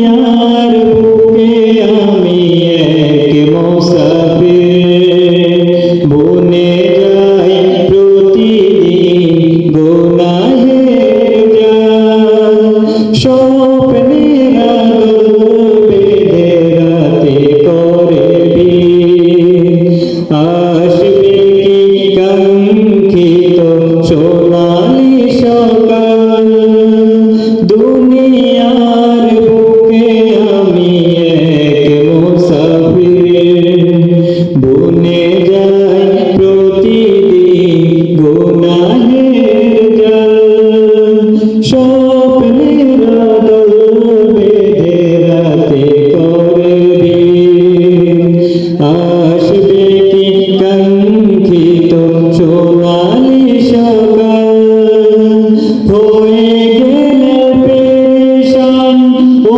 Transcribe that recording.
দুনিয়ার বুকে আমি এক মুসাফির, বনে যাই প্রতিদিন গুনাহের জাল। স্বপ্নের আলো বেঁধে রাতে করে ভিড়, আসবে কি কাঙ্ক্ষিত সোনালি সকাল। দুনিয়ার বুকে আমি এক মুসাফির, বনে যাই প্রতিদিন গুনাহের জাল। স্বপ্নের আদল বেঁধে রাতে করে ভিড়, আসবে কি কাঙ্ক্ষিত সোনালি সকাল। হয়ে গেলে পেরেশান ও